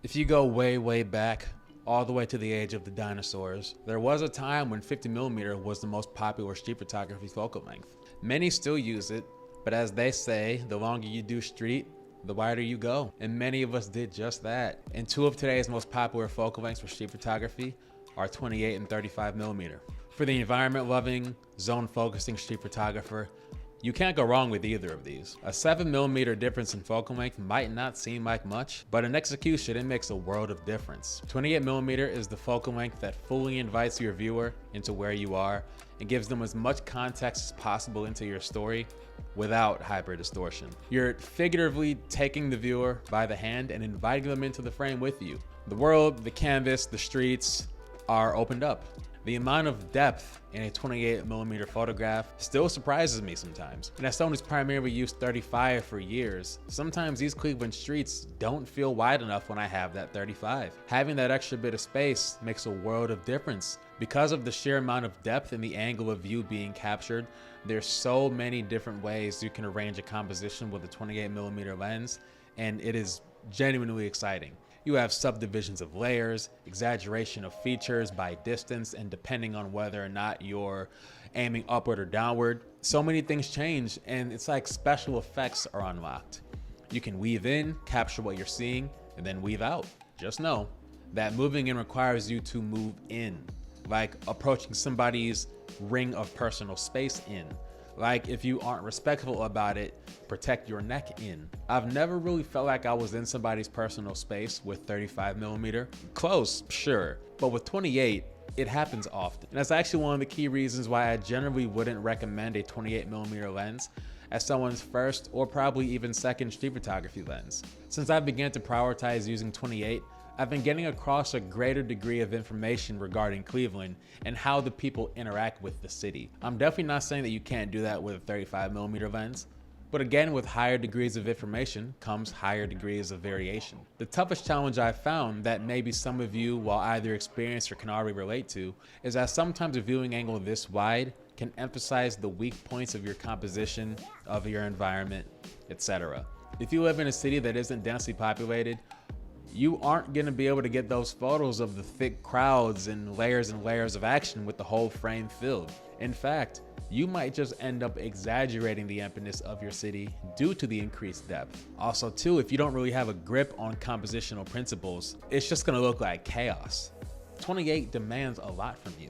If you go way back, all the way to the age of the dinosaurs, there was a time when 50mm was the most popular street photography focal length. Many still use it, but as they say, the longer you do street, the wider you go. And many of us did just that. And two of today's most popular focal lengths for street photography are 28 and 35mm. For the environment-loving, zone-focusing street photographer, you can't go wrong with either of these. A 7mm difference in focal length might not seem like much, but in execution, it makes a world of difference. 28mm is the focal length that fully invites your viewer into where you are and gives them as much context as possible into your story without hyper distortion. You're figuratively taking the viewer by the hand and inviting them into the frame with you. The world, the canvas, the streets are opened up. The amount of depth in a 28mm photograph still surprises me sometimes. And as someone who's primarily used 35 for years, sometimes these Cleveland streets don't feel wide enough when I have that 35. Having that extra bit of space makes a world of difference. Because of the sheer amount of depth and the angle of view being captured, there's so many different ways you can arrange a composition with a 28mm lens, and it is genuinely exciting. You have subdivisions of layers, exaggeration of features by distance, and depending on whether or not you're aiming upward or downward, so many things change, and it's like special effects are unlocked. You can weave in, capture what you're seeing, and then weave out. Just know that moving in requires you to move in, like approaching somebody's ring of personal space in. Like if you aren't respectful about it, protect your neck in. I've never really felt like I was in somebody's personal space with 35mm. Close, sure, but with 28, it happens often. And that's actually one of the key reasons why I generally wouldn't recommend a 28mm lens as someone's first or probably even second street photography lens. Since I began to prioritize using 28, I've been getting across a greater degree of information regarding Cleveland and how the people interact with the city. I'm definitely not saying that you can't do that with a 35mm lens, but again, with higher degrees of information comes higher degrees of variation. The toughest challenge I've found that maybe some of you will either experience or can already relate to is that sometimes a viewing angle this wide can emphasize the weak points of your composition, of your environment, etc. If you live in a city that isn't densely populated, you aren't going to be able to get those photos of the thick crowds and layers of action with the whole frame filled. In fact, you might just end up exaggerating the emptiness of your city due to the increased depth. Also too, if you don't really have a grip on compositional principles, it's just going to look like chaos. 28 demands a lot from you.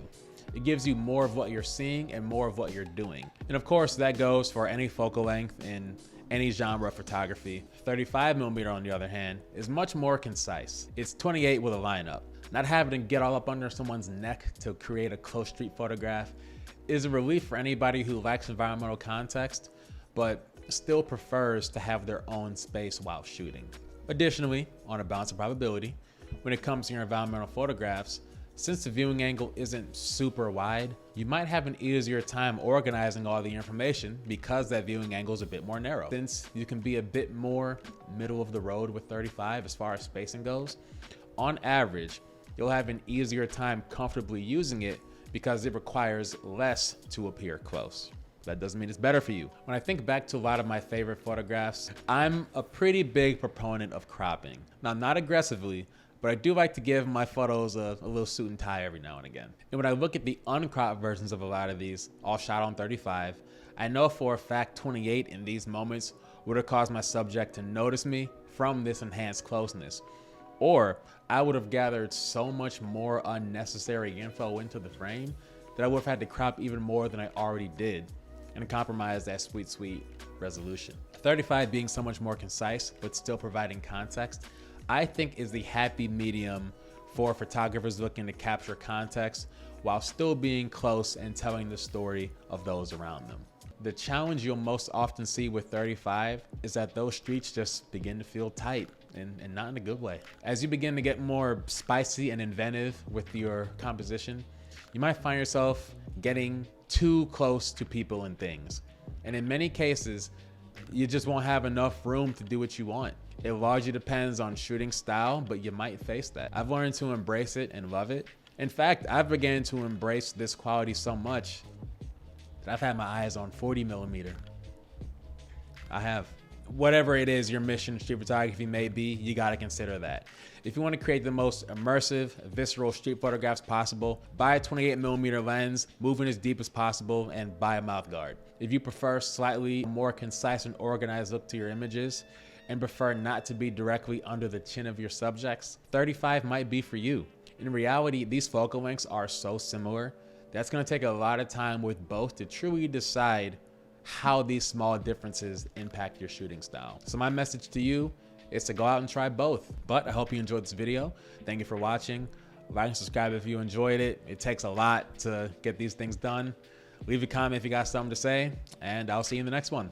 It gives you more of what you're seeing and more of what you're doing. And of course, that goes for any focal length in any genre of photography. 35mm, on the other hand, is much more concise. It's 28 with a lineup. Not having to get all up under someone's neck to create a close street photograph is a relief for anybody who lacks environmental context, but still prefers to have their own space while shooting. Additionally, on a balance of probability, when it comes to your environmental photographs, since the viewing angle isn't super wide, you might have an easier time organizing all the information because that viewing angle is a bit more narrow. Since you can be a bit more middle of the road with 35 as far as spacing goes, on average, you'll have an easier time comfortably using it because it requires less to appear close. That doesn't mean it's better for you. When I think back to a lot of my favorite photographs, I'm a pretty big proponent of cropping. Now, not aggressively, but I do like to give my photos a little suit and tie every now and again. And when I look at the uncropped versions of a lot of these, all shot on 35, I know for a fact 28 in these moments would have caused my subject to notice me from this enhanced closeness. Or I would have gathered so much more unnecessary info into the frame that I would have had to crop even more than I already did and compromise that sweet resolution. 35 being so much more concise, but still providing context, I think is the happy medium for photographers looking to capture context while still being close and telling the story of those around them. The challenge you'll most often see with 35 is that those streets just begin to feel tight and not in a good way. As you begin to get more spicy and inventive with your composition, you might find yourself getting too close to people and things. And in many cases, you just won't have enough room to do what you want. It largely depends on shooting style, but you might face that. I've learned to embrace it and love it. In fact, I've begun to embrace this quality so much that I've had my eyes on 40mm. I have. Whatever it is your mission street photography may be, you gotta consider that. If you want to create the most immersive, visceral street photographs possible, buy a 28mm lens, move in as deep as possible, and buy a mouth guard. If you prefer slightly more concise and organized look to your images, and prefer not to be directly under the chin of your subjects, 35 might be for you. In reality, these focal lengths are so similar, that's going to take a lot of time with both to truly decide how these small differences impact your shooting style. So my message to you is to go out and try both. But I hope you enjoyed this video. Thank you for watching. Like and subscribe if you enjoyed it. It takes a lot to get these things done. Leave a comment if you got something to say, and I'll see you in the next one.